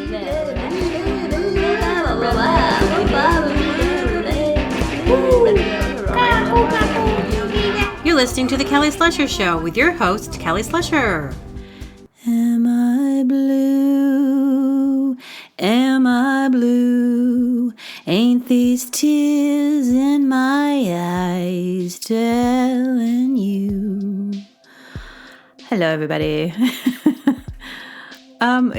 You're listening to The Kelly Slusher Show with your host, Kelly Slusher. Am I blue? Am I blue? Ain't these tears in my eyes telling you? Hello, everybody.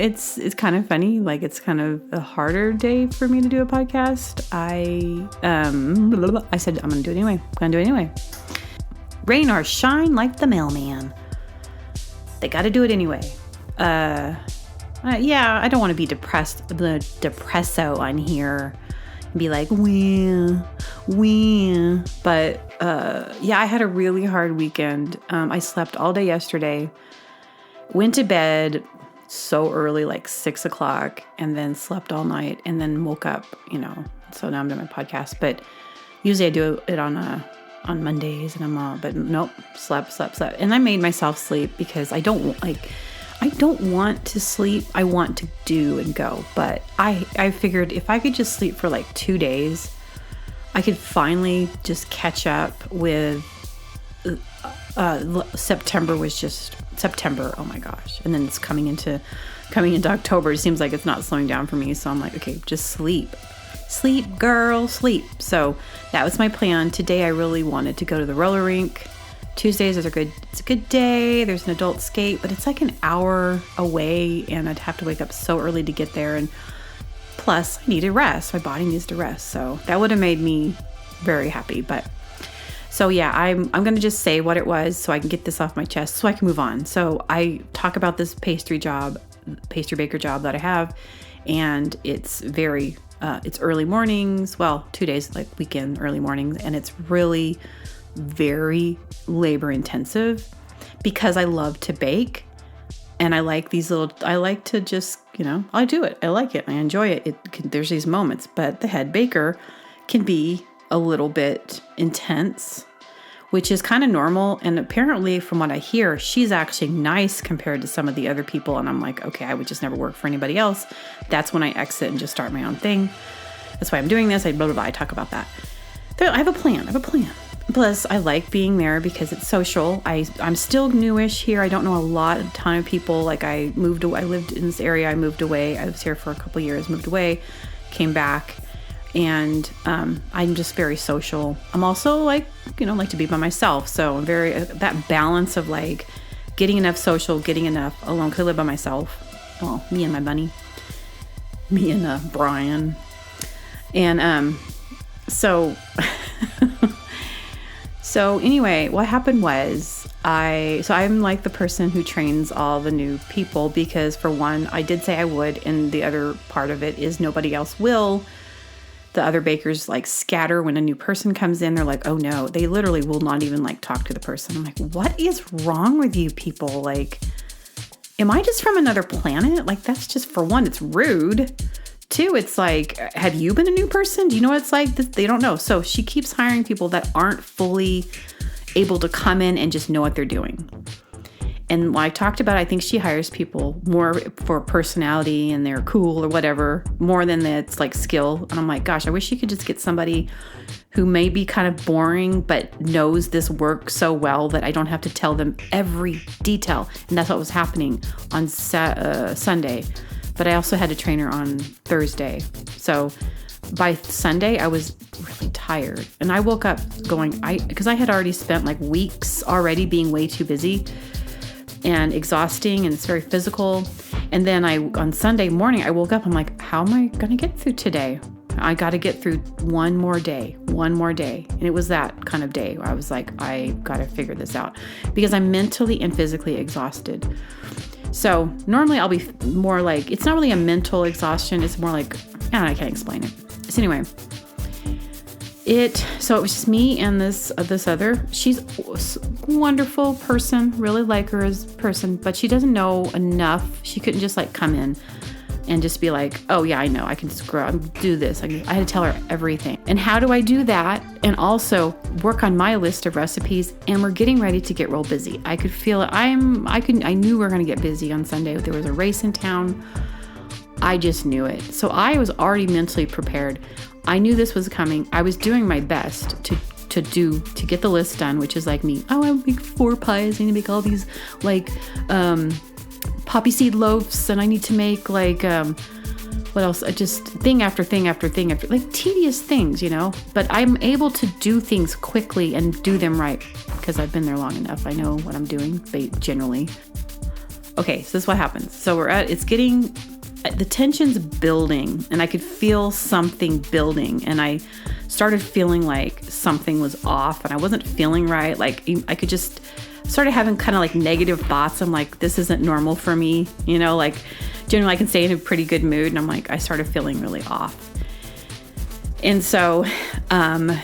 It's kind of funny. Like, it's kind of a harder day for me to do a podcast. I said I'm gonna do it anyway. Rain or shine like the mailman. They got to do it anyway. Yeah, I don't want to be depressed. The depresso on here and be like, wah. But yeah, I had a really hard weekend. I slept all day yesterday. Went to bed so early, like 6 o'clock, and then slept all night, and then woke up. So now I'm doing my podcast. But usually I do it on Mondays, and but nope, slept. And I made myself sleep because I don't want to sleep. I want to do and go. But I figured if I could just sleep for like 2 days, I could finally just catch up with September. Oh my gosh. And then it's coming into October. It seems like it's not slowing down for me. So I'm like, okay, just sleep. Sleep, girl, sleep. So that was my plan. Today I really wanted to go to the roller rink. Tuesdays it's a good day. There's an adult skate, but it's like an hour away, and I'd have to wake up so early to get there. And plus I need a rest. My body needs to rest. So that would have made me very happy. But so yeah, I'm going to just say what it was so I can get this off my chest so I can move on. So I talk about this pastry baker job that I have, and it's it's early mornings. Well, 2 days, like weekend, early mornings. And it's really very labor intensive because I love to bake, and I like to just, I do it. I like it. I enjoy it. There's these moments, but the head baker can be a little bit intense, which is kind of normal. And apparently from what I hear, she's actually nice compared to some of the other people. And I'm like, okay, I would just never work for anybody else. That's when I exit and just start my own thing. That's why I'm doing this. I talk about that. I have a plan. Plus, I like being there because it's social. I'm still newish here. I don't know a ton of people. Like I lived in this area. I moved away. I was here for a couple years, moved away, came back. And I'm just very social. I'm also like to be by myself. So I'm very, that balance of like getting enough social, getting enough alone. Because I live by myself. Well, me and my bunny. Me and Brian. And so anyway, what happened was I'm like the person who trains all the new people because for one, I did say I would. And the other part of it is nobody else will. The other bakers like scatter when a new person comes in. They're like, oh no, they literally will not even like talk to the person. I'm like, what is wrong with you people? Like, am I just from another planet? Like, that's just, for one, it's rude. Two, it's like, have you been a new person? Do you know what it's like? They don't know. So she keeps hiring people that aren't fully able to come in and just know what they're doing. And when I talked about, I think she hires people more for personality and they're cool or whatever, more than it's like skill. And I'm like, gosh, I wish she could just get somebody who may be kind of boring, but knows this work so well that I don't have to tell them every detail. And that's what was happening on Sunday. But I also had to train her on Thursday. So by Sunday, I was really tired. And I woke up because I had already spent like weeks already being way too busy and exhausting, and it's very physical. And then on Sunday morning, I woke up, I'm like, how am I going to get through today? I got to get through one more day. And it was that kind of day where I was like, I got to figure this out because I'm mentally and physically exhausted. So normally I'll be more like, it's not really a mental exhaustion. It's more like, I can't explain it. So anyway, so it was just me and this other, she's a wonderful person, really like her as a person, but she doesn't know enough. She couldn't just like come in and just be like, oh yeah, I know, I can just go out and do this. I had to tell her everything. And how do I do that? And also work on my list of recipes. And we're getting ready to get real busy. I could feel it. I knew we were going to get busy on Sunday. There was a race in town. I just knew it. So I was already mentally prepared. I knew this was coming. I was doing my best to get the list done, which is like me. Oh, I make 4 pies. I need to make all these like poppy seed loaves, and I need to make like what else? Just thing after thing after thing after, like tedious things, you know. But I'm able to do things quickly and do them right because I've been there long enough. I know what I'm doing generally. Okay, so this is what happens. So the tension's building, and I could feel something building, and I started feeling like something was off, and I wasn't feeling right. Like I could just started having kind of like negative thoughts. I'm like, this isn't normal for me, you know, like generally I can stay in a pretty good mood, and I'm like, I started feeling really off. And so I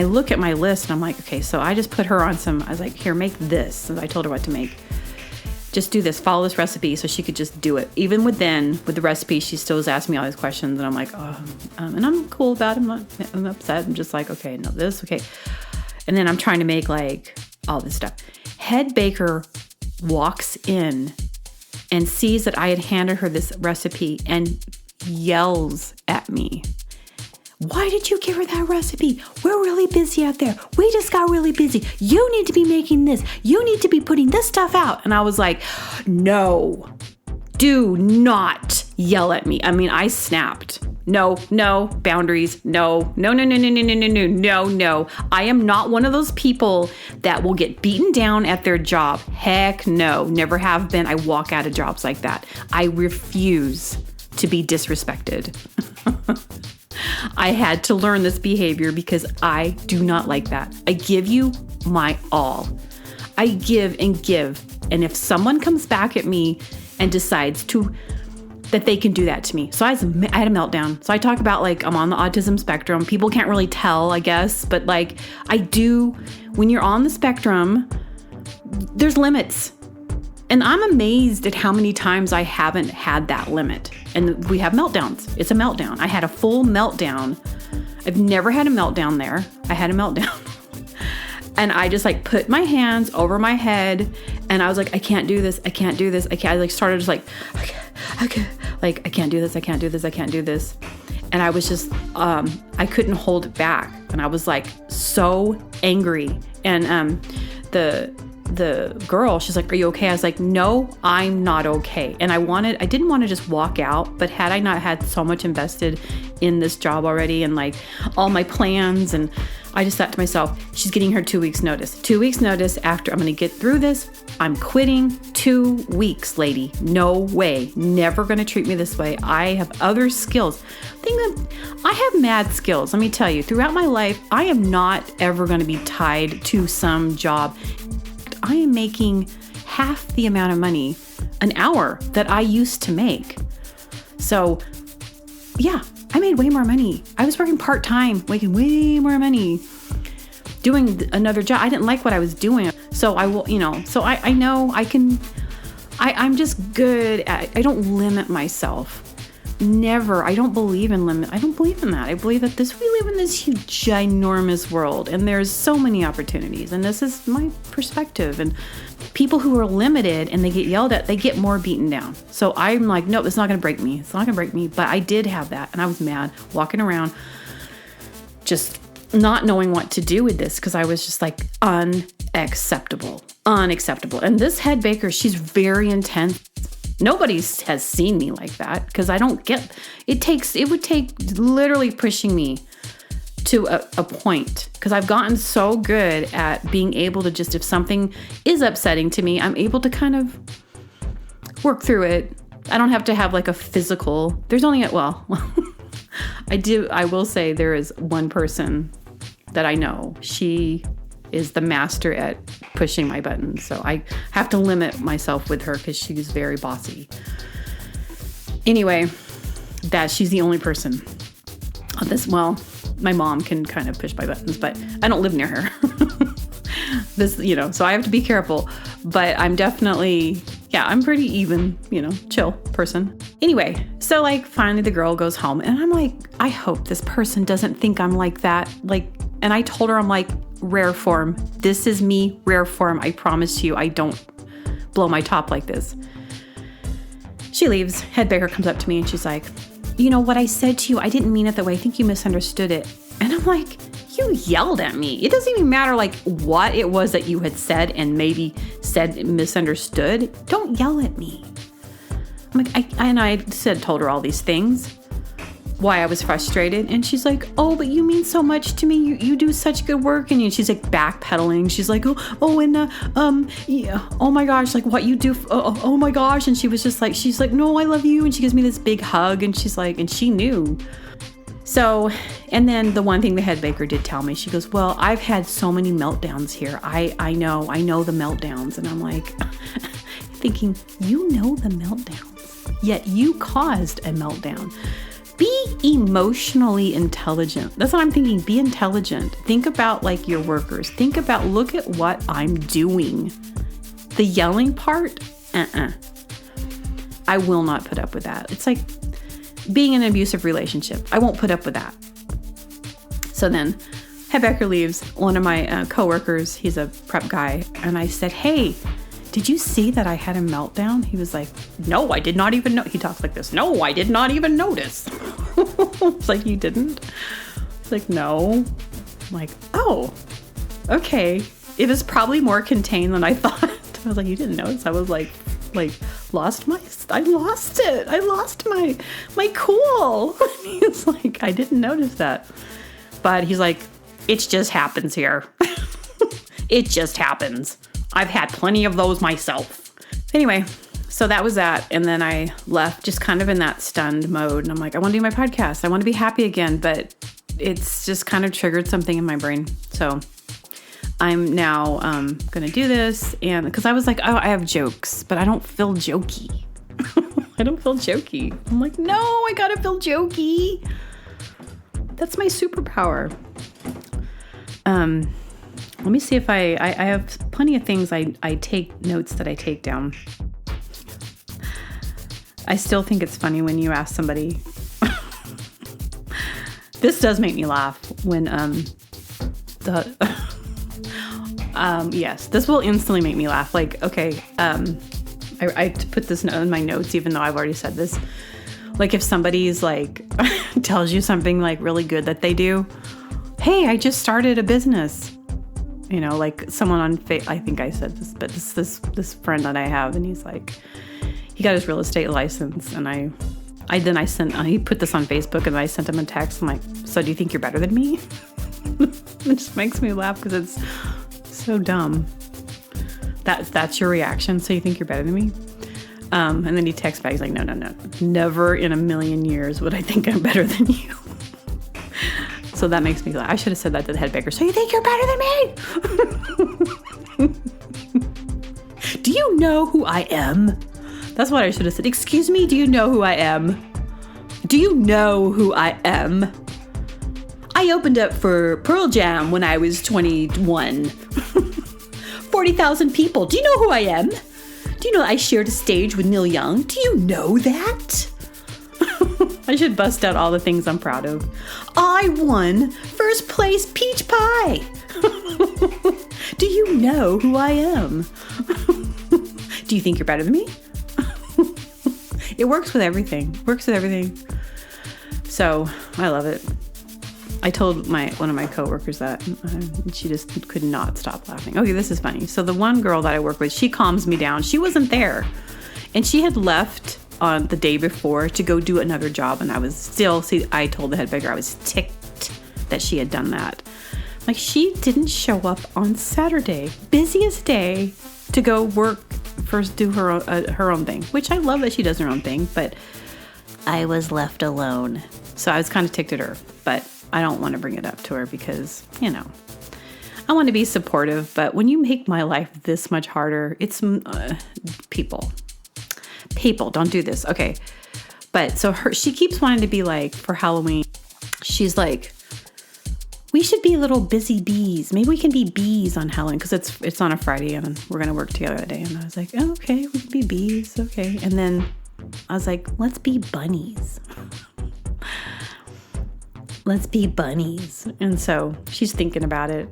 look at my list and I'm like, okay, so I just put her on I was like, here, make this. And I told her what to make. Just do this, follow this recipe, so she could just do it. Even with the recipe, she still was asking me all these questions, and I'm like, and I'm cool about it. I'm upset. I'm just like, okay, no, this, okay. And then I'm trying to make like all this stuff. Head baker walks in and sees that I had handed her this recipe and yells at me. Why did you give her that recipe? We're really busy out there. We just got really busy. You need to be making this. You need to be putting this stuff out. And I was like, no, do not yell at me. I mean, I snapped. No, boundaries. No. I am not one of those people that will get beaten down at their job. Heck no, never have been. I walk out of jobs like that. I refuse to be disrespected. I had to learn this behavior because I do not like that. I give you my all. I give and give. And if someone comes back at me and decides that they can do that to me. So I had a meltdown. So I talk about like I'm on the autism spectrum. People can't really tell, I guess. But like I do, when you're on the spectrum, there's limits. And I'm amazed at how many times I haven't had that limit. And we have meltdowns. It's a meltdown. I had a full meltdown. I've never had a meltdown there. I had a meltdown. And I just like put my hands over my head and I was like, I can't do this. I can't do this. I like started just like, okay, like I can't do this. I can't do this. I can't do this. And I was just, I couldn't hold it back. And I was like so angry. And the girl, she's like, are you okay? I was like, no, I'm not okay. And I didn't want to just walk out, but had I not had so much invested in this job already and like all my plans, and I just thought to myself, she's getting her 2 weeks notice. 2 weeks notice after I'm going to get through this. I'm quitting. 2 weeks, lady. No way. Never going to treat me this way. I have other skills. I have mad skills. Let me tell you, throughout my life, I am not ever going to be tied to some job. I am making half the amount of money an hour that I used to make. So yeah, I made way more money. I was working part-time, making way more money, doing another job. I didn't like what I was doing. So I will, so I know I can, I'm just good at, I don't limit myself. Never. I don't believe in limit. I don't believe in that. I believe that we live in this huge, ginormous world, and there's so many opportunities, and this is my perspective. And people who are limited and they get yelled at, they get more beaten down. So I'm like, no, it's not going to break me. It's not going to break me. But I did have that, and I was mad, walking around, just not knowing what to do with this, because I was just like, unacceptable. And this head baker, she's very intense. Nobody has seen me like that, because I don't get, it would take literally pushing me to a point, because I've gotten so good at being able to just, if something is upsetting to me, I'm able to kind of work through it. I don't have to have like a physical, I will say there is one person that I know. She is the master at pushing my buttons. So I have to limit myself with her because she's very bossy. Anyway, she's the only person on this. Well, my mom can kind of push my buttons, but I don't live near her. So I have to be careful, but I'm definitely, I'm pretty even, chill person. Anyway, so like finally the girl goes home and I'm like, I hope this person doesn't think I'm like that. And I told her, I'm like, rare form. This is me, rare form. I promise you, I don't blow my top like this. she leaves. Head baker comes up to me and she's like, you know what I said to you? I didn't mean it that way. I think you misunderstood it. And I'm like, you yelled at me. It doesn't even matter like what it was that you had said and maybe said misunderstood. Don't yell at me. I'm like, I told her all these things, why I was frustrated. And she's like, oh, but you mean so much to me. You do such good work. And she's like backpedaling. She's like, yeah, oh my gosh, like what you do. Oh my gosh. And she was just like, she's like, no, I love you. And she gives me this big hug. And she's like, and she knew. So, and then the one thing the head baker did tell me, she goes, well, I've had so many meltdowns here. I know the meltdowns. And I'm like thinking, you know the meltdowns, yet you caused a meltdown. Be emotionally intelligent. That's what I'm thinking. Be intelligent. Think about like your workers. Think about, look at what I'm doing. The yelling part, I will not put up with that. It's like being in an abusive relationship. I won't put up with that. So then head baker leaves. One of my coworkers, he's a prep guy. And I said, hey, did you see that I had a meltdown? He was like, no, I did not even know. He talks like this. No, I did not even notice. It's like, you didn't? It's like, no. I'm like, oh, okay. It was probably more contained than I thought. I was like, you didn't notice? I was like I lost it. I lost my cool. He's like, I didn't notice that. But he's like, it just happens here. It just happens. I've had plenty of those myself. Anyway, so that was that. And then I left just kind of in that stunned mode. And I'm like, I want to do my podcast. I want to be happy again. But it's just kind of triggered something in my brain. So I'm now going to do this. And because I was like, oh, I have jokes, but I don't feel jokey. I don't feel jokey. I'm like, no, I got to feel jokey. That's my superpower. Let me see if I have plenty of things I take notes that I take down. I still think it's funny when you ask somebody. This does make me laugh when yes, this will instantly make me laugh. Like, okay, I put this in my notes even though I've already said this. Like if somebody's like tells you something like really good that they do. Hey, I just started a business. You know, like someone on I think I said this, but this friend that I have, and he's like, he got his real estate license, and he put this on Facebook, and I sent him a text. I'm like, so do you think you're better than me? It just makes me laugh because it's so dumb. That's your reaction. So you think you're better than me? And then he texts back. He's like, no, never in a million years would I think I'm better than you. So that makes me laugh. I should have said that to the head baker. So you think you're better than me? Do you know who I am? That's what I should have said. Excuse me, do you know who I am? Do you know who I am? I opened up for Pearl Jam when I was 21. 40,000 people. Do you know who I am? Do you know I shared a stage with Neil Young? Do you know that? I should bust out all the things I'm proud of. I won first place peach pie. Do you know who I am? Do you think you're better than me? It works with everything. So I love it. I told one of my coworkers that, and she just could not stop laughing. Okay, this is funny. So the one girl that I work with, she calms me down. She wasn't there, and she had left on the day before to go do another job, and I was still, I told the head baker I was ticked that she had done that. Like, she didn't show up on Saturday, busiest day, to go work, first do her own thing, which I love that she does her own thing, but I was left alone. So I was kind of ticked at her, but I don't want to bring it up to her because, you know, I want to be supportive, but when you make my life this much harder, it's people, don't do this. Okay. But so she keeps wanting to be like, for Halloween, she's like, we should be little busy bees. Maybe we can be bees on Halloween because it's on a Friday and we're going to work together that day. And I was like, oh, okay, we can be bees. Okay. And then I was like, let's be bunnies. Let's be bunnies. And so she's thinking about it.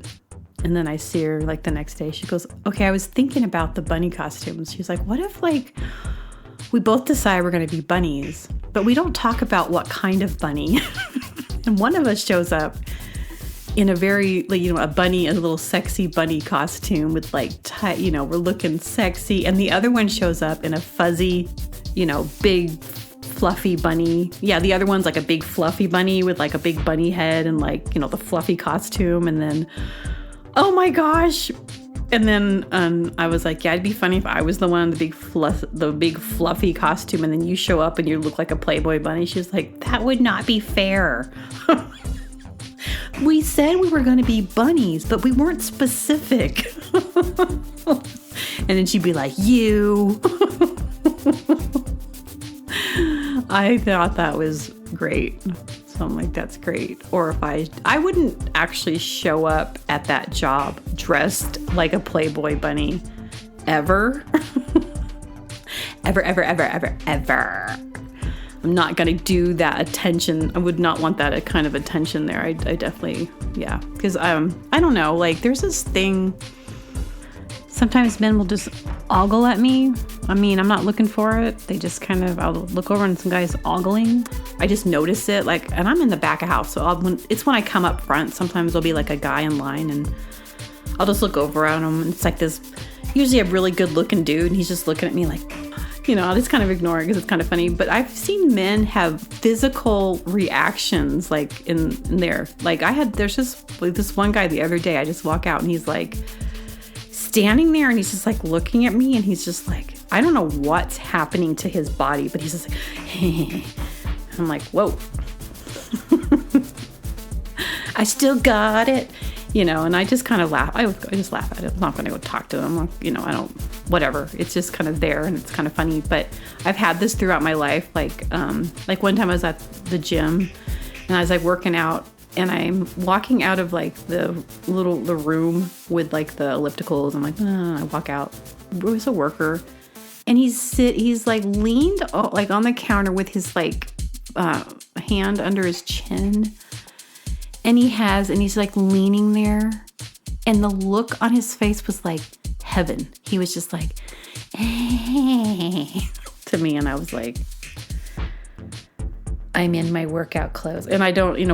And then I see her like the next day. She goes, okay, I was thinking about the bunny costumes. She's like, what if we both decide we're going to be bunnies, but we don't talk about what kind of bunny. And one of us shows up in a very, like, a bunny, a little sexy bunny costume with like, we're looking sexy. And the other one shows up in a fuzzy, big fluffy bunny. Yeah, the other one's like a big fluffy bunny with like a big bunny head and like, the fluffy costume. And then, oh my gosh. And then I was like, yeah, it'd be funny if I was the one in the big fluffy costume, and then you show up and you look like a Playboy bunny. She was like, that would not be fair. We said we were going to be bunnies, but we weren't specific. And then she'd be like, you. I thought that was great. So I'm like, that's great. Or if I wouldn't actually show up at that job dressed like a Playboy bunny ever. ever. I'm not going to do that attention. I would not want that kind of attention there. I definitely, yeah. Because I don't know, like there's this thing. Sometimes men will just ogle at me. I mean, I'm not looking for it. They just kind of, I'll look over and some guy's ogling. I just notice it, like, and I'm in the back of house. So when I come up front, sometimes there'll be like a guy in line and I'll just look over at him. And it's like this, usually a really good looking dude. And he's just looking at me like, I'll just kind of ignore it because it's kind of funny. But I've seen men have physical reactions like in there. Like there's just like this one guy the other day, I just walk out and he's like, standing there and he's just like looking at me and he's just like, I don't know what's happening to his body, but he's just like, hey. I'm like, whoa. I still got it, and I just kind of laugh. I just laugh at it. I'm not going to go talk to them. I don't, whatever. It's just kind of there and it's kind of funny, but I've had this throughout my life. Like one time I was at the gym and I was like working out, and I'm walking out of like the room with like the ellipticals. I'm like, I walk out. It was a worker, and he's like leaned like on the counter with his like hand under his chin, and he's like leaning there, and the look on his face was like heaven. He was just like, hey, to me, and I was like, I'm in my workout clothes. And I don't, and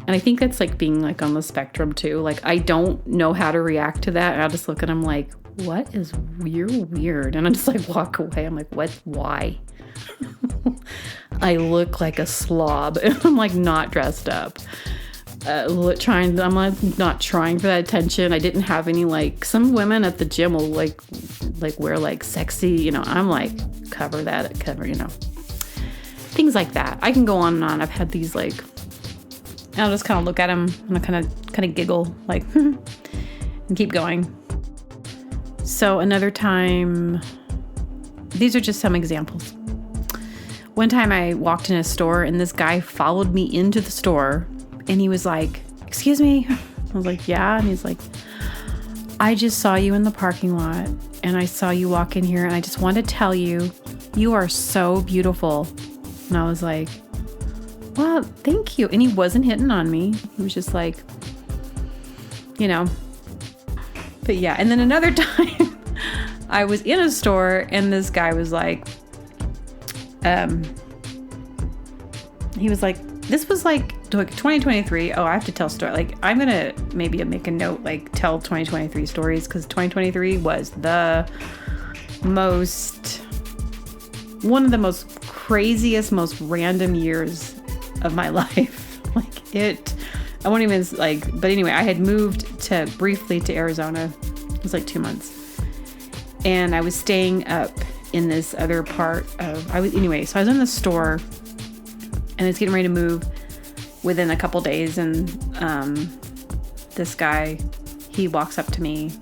I think that's like being like on the spectrum too. Like, I don't know how to react to that. And I'll just look at him like, what is weird? And I just like walk away. I'm like, why? I look like a slob and I'm like not dressed up. I'm like not trying for that attention. I didn't have any, like some women at the gym will like wear like sexy, I'm like cover. Things like that. I can go on and on. I've had these like, I'll just kind of look at them and I kind of giggle like, and keep going. So another time, these are just some examples. One time I walked in a store and this guy followed me into the store and he was like, excuse me. I was like, yeah. And he's like, I just saw you in the parking lot and I saw you walk in here and I just wanted to tell you, you are so beautiful. And I was like, well, thank you. And he wasn't hitting on me. He was just like, but yeah. And then another time I was in a store and this guy was like, he was like, this was like 2023. Oh, I have to tell a story. Like, I'm going to maybe make a note, like tell 2023 stories, because 2023 was one of the most craziest, most random years of my life. I won't even but anyway, I had moved briefly to Arizona. It was like 2 months. And I was staying up in this other part of, so I was in the store and I was getting ready to move within a couple days. And this guy, he walks up to me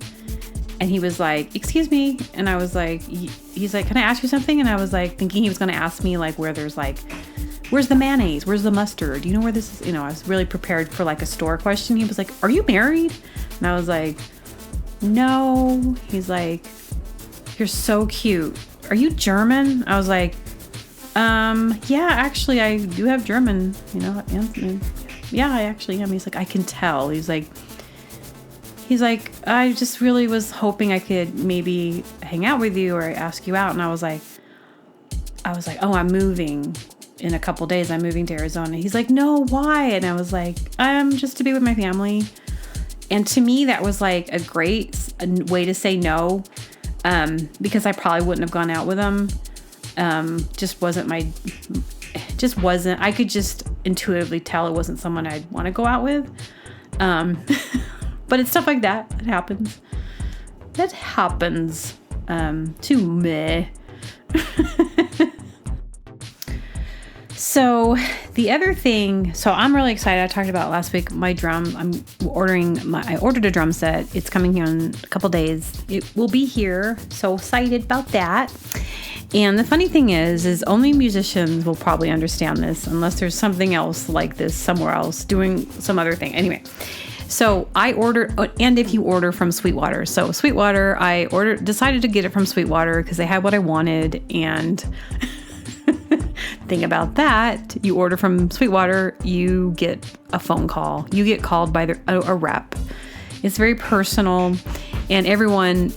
and he was like, excuse me. And I was like, he's like, can I ask you something? And I was like, thinking he was going to ask me like where there's like, where's the mayonnaise? Where's the mustard? Do you know where this is? I was really prepared for like a store question. He was like, are you married? And I was like, no. He's like, you're so cute. Are you German? I was like, yeah, actually I do have German, yeah, I actually am. He's like, I can tell. He's like, I just really was hoping I could maybe hang out with you or ask you out. And I was like, I was like, oh, I'm moving in a couple days. I'm moving to Arizona. He's like, no, why? And I was like, just to be with my family. And to me, that was like a great way to say no, because I probably wouldn't have gone out with him. I could just intuitively tell it wasn't someone I'd want to go out with. But it's stuff like that. It happens. That happens to me. So the other thing, I'm really excited. I talked about last week, my drum. I ordered a drum set. It's coming here in a couple days. It will be here. So excited about that. And the funny thing is only musicians will probably understand this unless there's something else like this somewhere else doing some other thing. Anyway, so I ordered, and if you order from Sweetwater. So Sweetwater, decided to get it from Sweetwater because they had what I wanted. And thing about that, you order from Sweetwater, you get a phone call. You get called by a rep. It's very personal, and everyone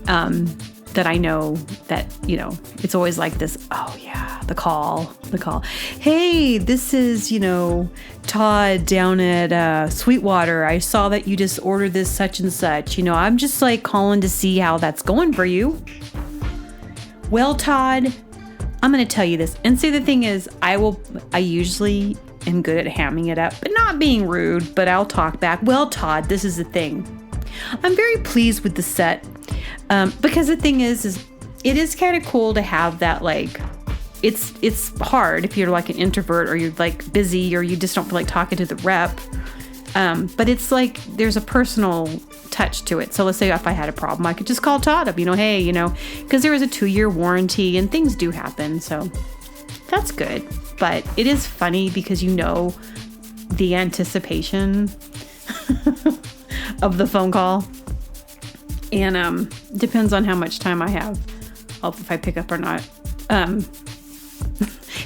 that I know that, it's always like this, oh yeah, the call. Hey, this is, Todd down at Sweetwater. I saw that you just ordered this such and such. I'm just like calling to see how that's going for you. Well, Todd, I'm going to tell you this. And see, the thing is, I usually am good at hamming it up, but not being rude, but I'll talk back. Well, Todd, this is the thing. I'm very pleased with the set. Because the thing is it is kind of cool to have that, like, it's hard if you're like an introvert or you're like busy or you just don't feel like talking to the rep. But it's like, there's a personal touch to it. So let's say if I had a problem, I could just call Todd up, hey, because there was a 2-year warranty and things do happen. So that's good. But it is funny because the anticipation of the phone call. And depends on how much time I have, if I pick up or not.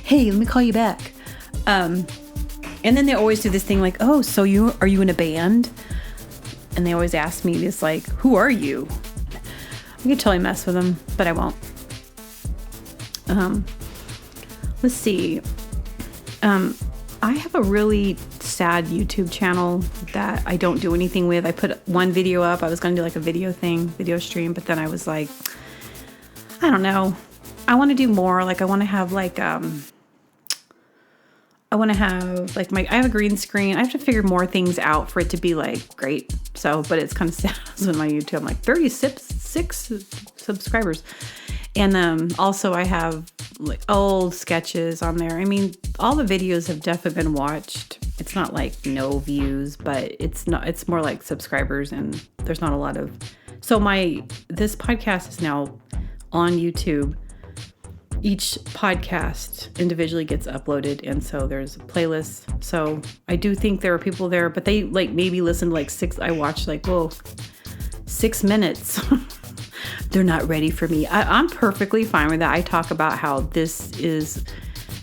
Hey, let me call you back. And then they always do this thing like, oh, so are you in a band? And they always ask me this, like, who are you? I could totally mess with them, but I won't. Let's see. I have a really sad YouTube channel that I don't do anything with. I put one video up. I was going to do like a video stream, but then I was like, I don't know. I want to do more. Like, I want to have like, I have a green screen. I have to figure more things out for it to be like great. So, but it's kind of sad with my YouTube. I'm like 36 subscribers. And also I have like old sketches on there. I mean, all the videos have definitely been watched. It's not like no views, but it's more like subscribers, and there's not a lot of. So this podcast is now on YouTube. Each podcast individually gets uploaded, and so there's a playlist. So I do think there are people there, but they like maybe listen to like 6. I watched like 6 minutes. They're not ready for me. I'm perfectly fine with that. I talk about how this is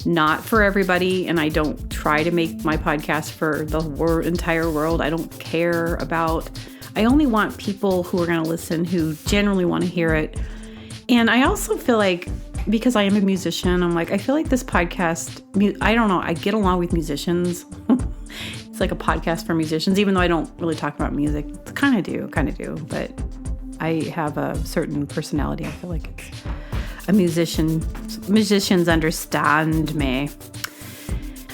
not for everybody, and I don't try to make my podcast for the entire world. I don't care about. I only want people who are going to listen who generally want to hear it. And I also feel like, because I am a musician, I feel like this podcast, I don't know, I get along with musicians. It's like a podcast for musicians, even though I don't really talk about music. Kind of do, but I have a certain personality. I feel like it's a musician. Musicians understand me.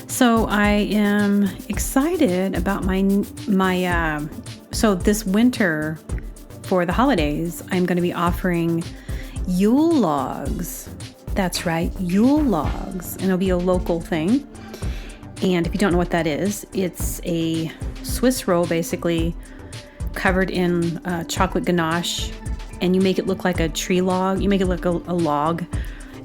So I am excited about so this winter for the holidays, I'm going to be offering Yule logs. That's right, Yule logs. And it'll be a local thing. And if you don't know what that is, it's a Swiss roll, basically, covered in chocolate ganache, and you make it look like a tree log. You make it look a log.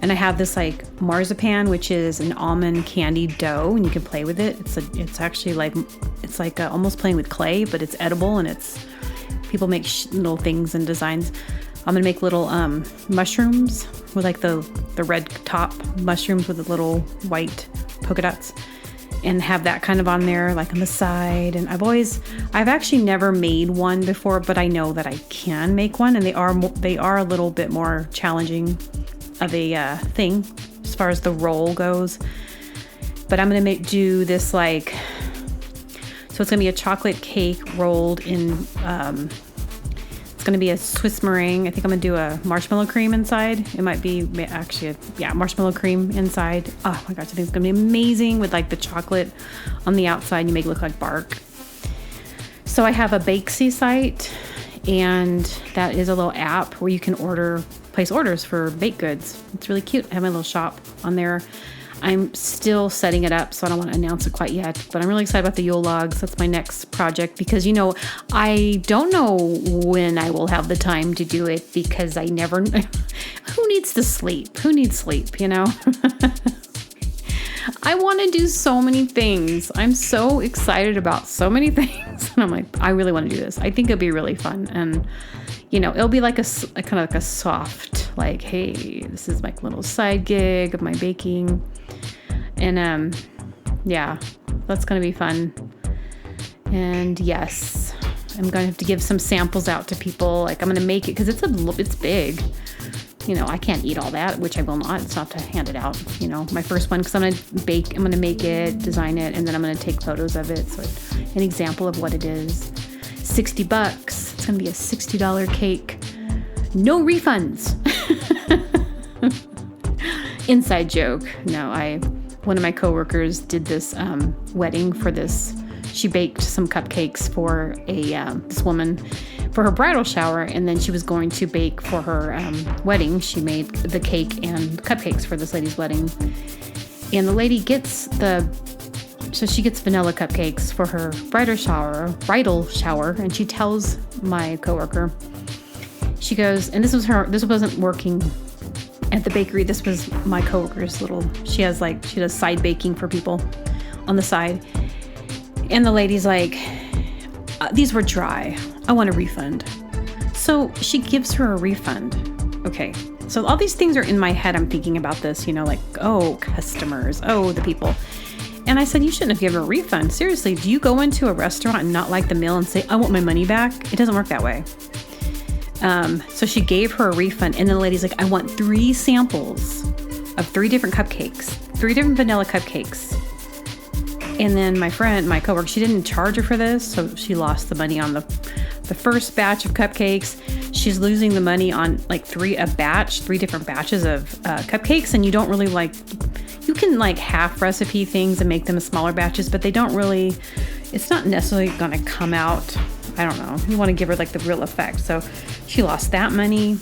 And I have this like marzipan, which is an almond candy dough, and you can play with it. It's actually like, it's like almost playing with clay, but it's edible, and people make little things and designs. I'm gonna make little mushrooms with like the red top mushrooms with the little white polka dots, and have that kind of on there, like on the side. And I've actually never made one before, but I know that I can make one, and they are a little bit more challenging of a thing. as far as the roll goes. But I'm going to do this like, so it's going to be a chocolate cake rolled in, it's going to be a Swiss meringue. I think I'm going to do a marshmallow cream inside. It might be actually, marshmallow cream inside. Oh my gosh, I think it's going to be amazing with like the chocolate on the outside. You make it look like bark. So I have a Bakesy site, and that is a little app where you can place orders for baked goods. It's really cute. I have my little shop on there. I'm still setting it up, so I don't want to announce it quite yet, but I'm really excited about the Yule logs. That's my next project because, I don't know when I will have the time to do it because I never, who needs to sleep? Who needs sleep, I want to do so many things. I'm so excited about so many things. And I'm like, I really want to do this. I think it'll be really fun. And, it'll be like a kind of like a soft, like, hey, this is my little side gig of my baking. And, that's going to be fun. And yes, I'm going to have to give some samples out to people. Like I'm going to make it because it's big. I can't eat all that, which I will not. It's not to hand it out, my first one, because I'm going to make it, design it, and then I'm going to take photos of it. So an example of what it is. $60. It's going to be a $60 cake. No refunds. Inside joke. No, one of my coworkers did this wedding for this. She baked some cupcakes for this woman for her bridal shower, and then she was going to bake for her wedding. She made the cake and cupcakes for this lady's wedding. And the lady gets she gets vanilla cupcakes for her bridal shower, and she tells my coworker, she goes, and this wasn't working at the bakery. This was my coworker's she does side baking for people on the side. And the lady's like, these were dry. I want a refund. So she gives her a refund. Okay. So all these things are in my head. I'm thinking about this, customers, the people. And I said, you shouldn't have given her a refund. Seriously, do you go into a restaurant and not like the meal and say, I want my money back? It doesn't work that way. So she gave her a refund. And then the lady's like, I want 3 samples of 3 different cupcakes, 3 different vanilla cupcakes. And then my coworker, she didn't charge her for this, so she lost the money on the first batch of cupcakes. She's losing the money on 3 different batches of cupcakes, and you don't really you can half recipe things and make them as smaller batches, but they don't really, it's not necessarily going to come out. I don't know. You want to give her the real effect. So she lost that money,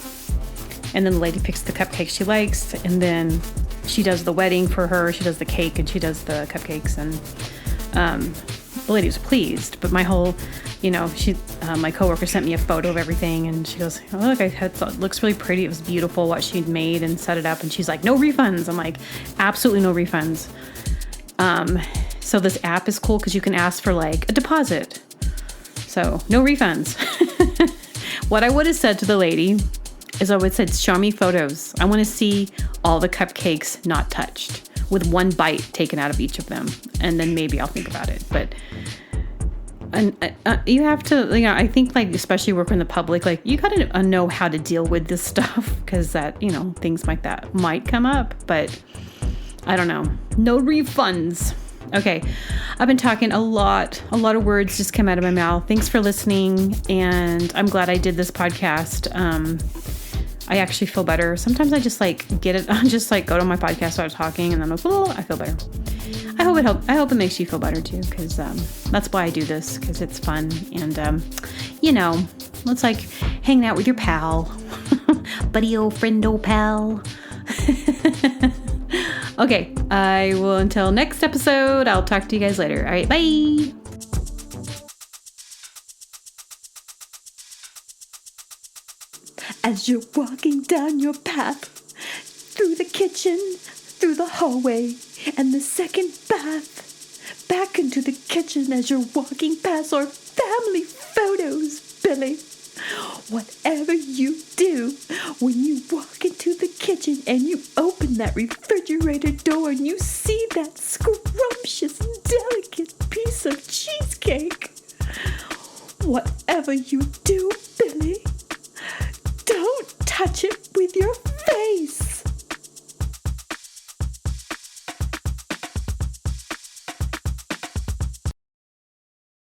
and then the lady picks the cupcakes she likes, and then she does the wedding for her. She does the cake and she does the cupcakes, and the lady was pleased. But my whole, my coworker sent me a photo of everything, and she goes, "Oh, look, it looks really pretty. It was beautiful what she'd made and set it up." And she's like, "No refunds." I'm like, "Absolutely no refunds." So this app is cool because you can ask for a deposit. So no refunds. What I would have said to the lady is I would have said, show me photos. I want to see all the cupcakes not touched with 1 bite taken out of each of them. And then maybe I'll think about it. But you have to, I think especially working in the public, you got to know how to deal with this stuff because that, things like that might come up. But I don't know. No refunds. Okay. I've been talking a lot of words just came out of my mouth. Thanks for listening. And I'm glad I did this podcast. I actually feel better. Sometimes I just get it. I just go to my podcast, start talking, and then I feel better. I hope it makes you feel better too, because that's why I do this, because it's fun. And, it's like hanging out with your pal. Buddy-o, friend-o, pal. Okay, I will, until next episode, I'll talk to you guys later. All right, bye. As you're walking down your path, through the kitchen, through the hallway, and the second bath, back into the kitchen as you're walking past our family photos, Billy. Whatever you do, when you walk into the kitchen and you open that refrigerator door and you see that scrumptious, delicate piece of cheesecake, whatever you do,